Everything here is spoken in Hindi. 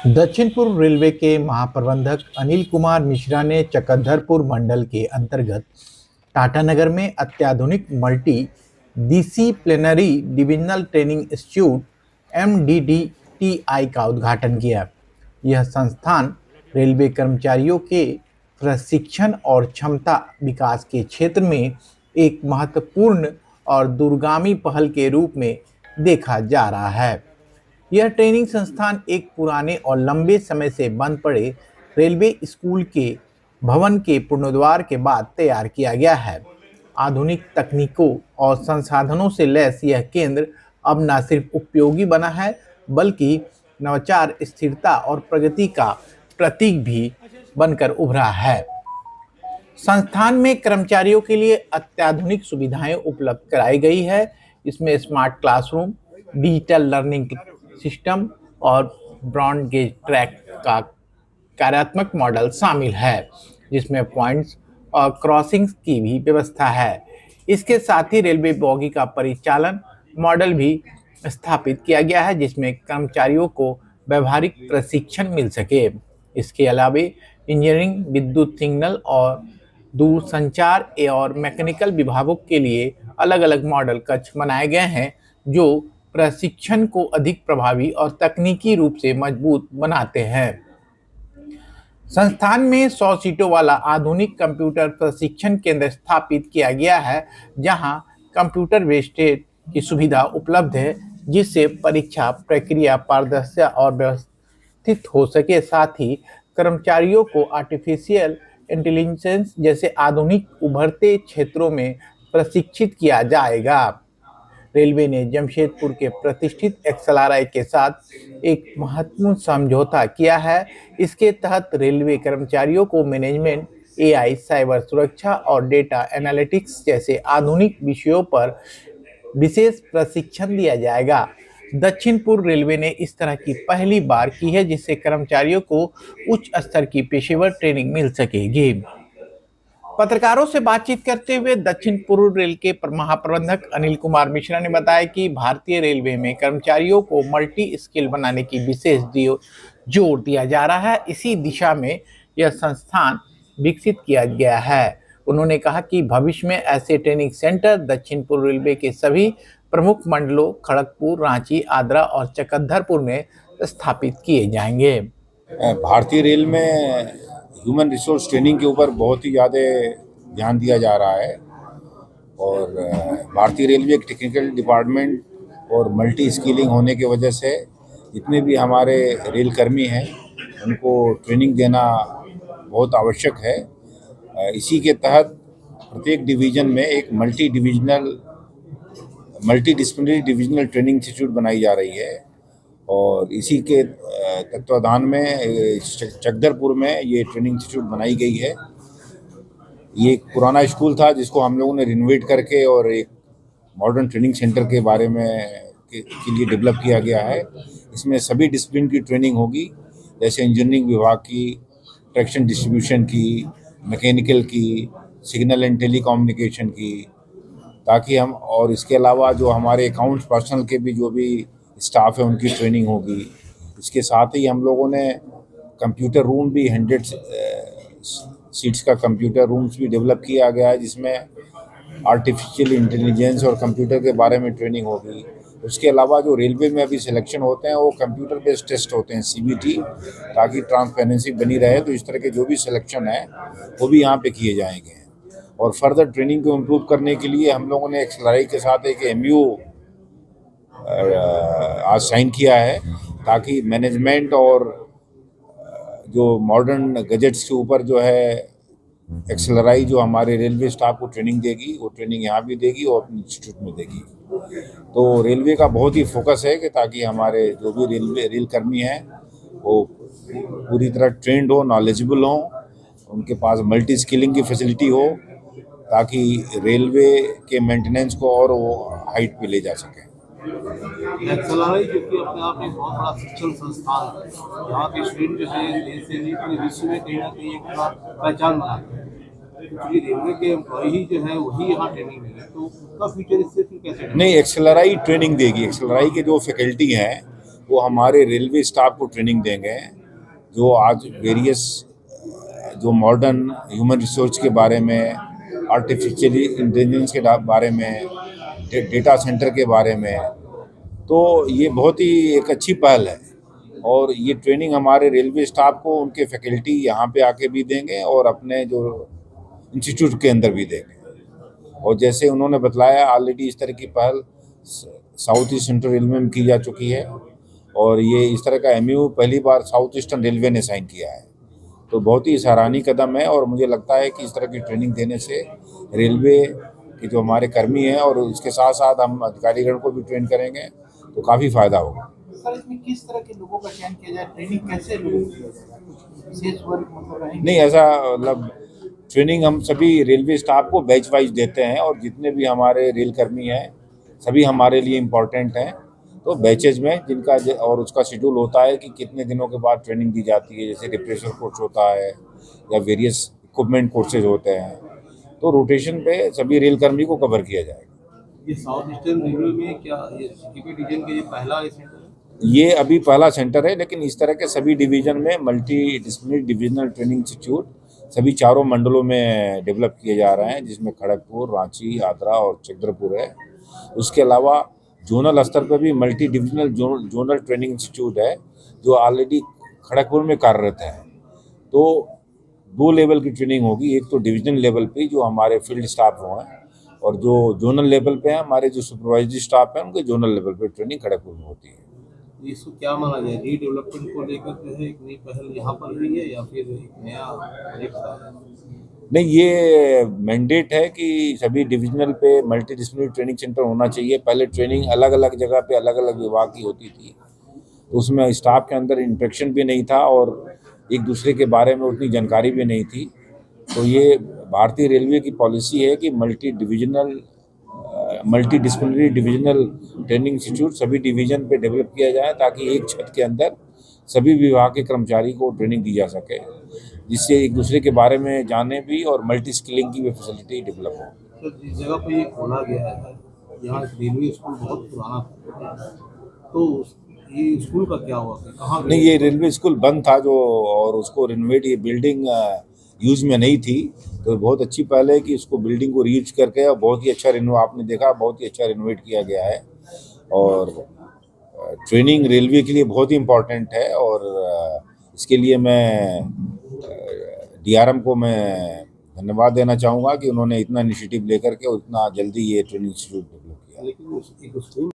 दक्षिण पूर्व रेलवे के महाप्रबंधक अनिल कुमार मिश्रा ने चकधरपुर मंडल के अंतर्गत टाटानगर में अत्याधुनिक multi disciplinary divisional training institute (MDDTI) का उद्घाटन किया। यह संस्थान रेलवे कर्मचारियों के प्रशिक्षण और क्षमता विकास के क्षेत्र में एक महत्वपूर्ण और दूरगामी पहल के रूप में देखा जा रहा है। यह ट्रेनिंग संस्थान एक पुराने और लंबे समय से बंद पड़े रेलवे स्कूल के भवन के पुनरुद्धार के बाद तैयार किया गया है। आधुनिक तकनीकों और संसाधनों से लैस यह केंद्र अब न सिर्फ उपयोगी बना है, बल्कि नवाचार, स्थिरता और प्रगति का प्रतीक भी बनकर उभरा है। संस्थान में कर्मचारियों के लिए अत्याधुनिक सुविधाएं उपलब्ध कराई गई है। इसमें smart classroom, digital learning system और ब्रॉड गेज ट्रैक का कार्यात्मक मॉडल शामिल है, जिसमें पॉइंट्स और क्रॉसिंग्स की भी व्यवस्था है। इसके साथ ही रेलवे बॉगी का परिचालन मॉडल भी स्थापित किया गया है, जिसमें कर्मचारियों को व्यावहारिक प्रशिक्षण मिल सके। इसके अलावा इंजीनियरिंग, विद्युत सिग्नल और दूरसंचार और मैकेनिकल विभागों के लिए अलग अलग मॉडल कक्ष बनाए गए हैं, जो प्रशिक्षण को अधिक प्रभावी और तकनीकी रूप से मजबूत बनाते हैं। संस्थान में 100 सीटों वाला आधुनिक कंप्यूटर प्रशिक्षण केंद्र स्थापित किया गया है, जहां कंप्यूटर बेस्ड की सुविधा उपलब्ध है, जिससे परीक्षा प्रक्रिया पारदर्शी और व्यवस्थित हो सके। साथ ही कर्मचारियों को आर्टिफिशियल इंटेलिजेंस जैसे आधुनिक उभरते क्षेत्रों में प्रशिक्षित किया जाएगा। रेलवे ने जमशेदपुर के प्रतिष्ठित XLRI के साथ एक महत्वपूर्ण समझौता किया है। इसके तहत रेलवे कर्मचारियों को मैनेजमेंट, AI, साइबर सुरक्षा और डेटा एनालिटिक्स जैसे आधुनिक विषयों पर विशेष प्रशिक्षण दिया जाएगा। दक्षिण पूर्व रेलवे ने इस तरह की पहली बार की है, जिससे कर्मचारियों को उच्च स्तर की पेशेवर ट्रेनिंग मिल सकेगी। पत्रकारों से बातचीत करते हुए दक्षिण पूर्व रेल के महाप्रबंधक अनिल कुमार मिश्रा ने बताया कि भारतीय रेलवे में कर्मचारियों को मल्टी स्किल बनाने की विशेष जोर दिया जा रहा है। इसी दिशा में यह संस्थान विकसित किया गया है। उन्होंने कहा कि भविष्य में ऐसे ट्रेनिंग सेंटर दक्षिण पूर्व रेलवे के सभी प्रमुख मंडलों खड़गपुर, रांची, आद्रा और चकधरपुर में स्थापित किए जाएंगे। भारतीय रेल में ह्यूमन रिसोर्स ट्रेनिंग के ऊपर बहुत ही ज़्यादा ध्यान दिया जा रहा है और भारतीय रेलवे एक टेक्निकल डिपार्टमेंट और मल्टी स्किलिंग होने की वजह से जितने भी हमारे रेल कर्मी हैं उनको ट्रेनिंग देना बहुत आवश्यक है। इसी के तहत प्रत्येक डिवीज़न में एक multi disciplinary divisional training institute बनाई जा रही है और इसी के तत्वाधान में चकधरपुर में ये ट्रेनिंग इंस्टीट्यूट बनाई गई है। ये एक पुराना स्कूल था जिसको हम लोगों ने रिनोवेट करके और एक मॉडर्न ट्रेनिंग सेंटर के बारे में के लिए डेवलप किया गया है। इसमें सभी डिसिप्लिन की ट्रेनिंग होगी, जैसे इंजीनियरिंग विभाग की, ट्रैक्शन डिस्ट्रीब्यूशन की, मैकेनिकल की, सिग्नल एंड टेलीकम्युनिकेशन की, ताकि हम और इसके अलावा जो हमारे अकाउंट्स पर्सनल के भी जो भी स्टाफ है उनकी ट्रेनिंग होगी। इसके साथ ही हम लोगों ने कंप्यूटर रूम भी 100 सीट्स का कंप्यूटर रूम्स भी डेवलप किया गया है, जिसमें आर्टिफिशियल इंटेलिजेंस और कंप्यूटर के बारे में ट्रेनिंग होगी। उसके अलावा जो रेलवे में अभी सिलेक्शन होते हैं वो कंप्यूटर बेस्ड टेस्ट होते हैं, CBT, ताकि ट्रांसपेरेंसी बनी रहे। तो इस तरह के जो भी सिलेक्शन है वो भी यहाँ पे किए जाएंगे और फर्दर ट्रेनिंग को इम्प्रूव करने के लिए हम लोगों ने XLRI के साथ एक MOU आज साइन किया है, ताकि मैनेजमेंट और जो मॉडर्न गजेट्स के ऊपर जो है XLRI जो हमारे रेलवे स्टाफ को ट्रेनिंग देगी, वो ट्रेनिंग यहाँ भी देगी और अपने इंस्टीट्यूट में देगी। तो रेलवे का बहुत ही फोकस है कि ताकि हमारे जो भी रेल कर्मी हैं वो पूरी तरह ट्रेंड हो, नॉलेजेबल हो, उनके पास मल्टी स्किलिंग की फैसिलिटी हो, ताकि रेलवे के मेंटेनेंस को और वो हाइट पे ले जा सकें। XLRI जो कि अपने आप में बहुत बड़ा शिक्षण संस्थान है, यहाँ के स्टूडेंट जो है देश से भी पूरे विश्व में कहीं ना कहीं एक बड़ा पहचान बनाते हैं। क्योंकि रेलवे के एम्प्लॉय ही जो है वही यहाँ ट्रेनिंग देंगे, तो उसका फ्यूचर इससे फिर कैसे? नहीं, XLRI ट्रेनिंग देगी। XLRI के जो फैकल्टी हैं वो हमारे रेलवे स्टाफ को ट्रेनिंग देंगे, जो आज वेरियस जो मॉडर्न ह्यूमन रिसोर्स के बारे में, आर्टिफिशियल इंटेलिजेंस के बारे में, डेटा सेंटर के बारे में। तो ये बहुत ही एक अच्छी पहल है और ये ट्रेनिंग हमारे रेलवे स्टाफ को उनके फैकल्टी यहाँ पे आके भी देंगे और अपने जो इंस्टीट्यूट के अंदर भी देंगे। और जैसे उन्होंने बतलाया, ऑलरेडी इस तरह की पहल साउथ ईस्ट सेंट्रल रेलवे में की जा चुकी है और ये इस तरह का एमयू पहली बार साउथ ईस्टर्न रेलवे ने साइन किया है। तो बहुत ही सराहनीय कदम है और मुझे लगता है कि इस तरह की ट्रेनिंग देने से रेलवे के जो हमारे कर्मी हैं और उसके साथ साथ हम अधिकारीगण को भी ट्रेन करेंगे तो काफ़ी फ़ायदा होगा। सर, इसमें किस तरह के लोगों का चयन किया जाए, ट्रेनिंग कैसे लोगों को किया जाएगा, कुछ विशेष वर्ग मतलब रहेंगे? नहीं, ऐसा मतलब ट्रेनिंग हम सभी रेलवे स्टाफ को बैच वाइज देते हैं और जितने भी हमारे रेल कर्मी हैं सभी हमारे लिए इम्पोर्टेंट हैं। तो बैचेज में जिनका और उसका शेड्यूल होता है कि कितने दिनों के बाद ट्रेनिंग दी जाती है, जैसे रिप्रेशर कोर्स होता है या वेरियस इक्विपमेंट कोर्सेज होते हैं। तो रोटेशन पे सभी रेल कर्मी को कवर किया जाएगा। ये साउथ ईस्टर्न रेलवे में क्या ये सीपीपी डिवीजन के ये पहला सेंटर है? ये अभी पहला सेंटर है, लेकिन इस तरह के सभी डिवीजन में multi disciplinary divisional training institute सभी चारों मंडलों में डेवलप किए जा रहे हैं, जिसमें खड़गपुर, रांची, आद्रा और चक्रधरपुर है। उसके अलावा जोनल स्तर पर भी multi divisional zonal training institute है जो ऑलरेडी खड़गपुर में कार्यरत है। तो 2 लेवल की ट्रेनिंग होगी, एक तो डिविजनल लेवल पे जो हमारे फील्ड स्टाफ हैं और जो जोनल लेवल पे हैं हमारे जो सुपरवाइजरी स्टाफ हैं उनके जोनल लेवल पे ट्रेनिंग खड़गपुर में होती है। इसको क्या माना जाए, रीडेवलपमेंट को लेकर जो है एक नई पहल यहाँ पर हुई है या फिर एक नया प्रोजेक्ट है? नहीं, ये मैंडेट है कि सभी डिविजनल पे मल्टी डिसिप्लिनरी ट्रेनिंग सेंटर होना चाहिए। पहले ट्रेनिंग अलग अलग जगह पे अलग अलग विभाग की होती थी, तो उसमें स्टाफ के अंदर इंटरेक्शन भी नहीं था और एक दूसरे के बारे में उतनी जानकारी भी नहीं थी। तो ये भारतीय रेलवे की पॉलिसी है कि multi disciplinary divisional training institute सभी डिवीजन पे डेवलप किया जाए ताकि एक छत के अंदर सभी विभाग के कर्मचारी को ट्रेनिंग दी जा सके, जिससे एक दूसरे के बारे में जाने भी और मल्टी स्किलिंग की भी फैसिलिटी डेवलप हो। तो जिस जगह पर ये खोला गया है, यहाँ रेलवे स्कूल बहुत पुराना था, तो ये स्कूल का क्या हुआ, कहाँ नहीं, ये रेलवे स्कूल बंद था जो, और उसको रिनोवेट, ये बिल्डिंग यूज़ में नहीं थी, तो बहुत अच्छी पहल है कि उसको बिल्डिंग को रीयूज करके और बहुत ही अच्छा आपने देखा बहुत ही अच्छा रिनोवेट किया गया है। और ट्रेनिंग रेलवे के लिए बहुत ही इम्पोर्टेंट है और इसके लिए मैं डीआरएम को मैं धन्यवाद देना चाहूँगा कि उन्होंने इतना इनिशिएटिव लेकर के और इतना जल्दी ये ट्रेनिंग इंस्टीट्यूट डेवलप किया। लेकिन एक स्कूल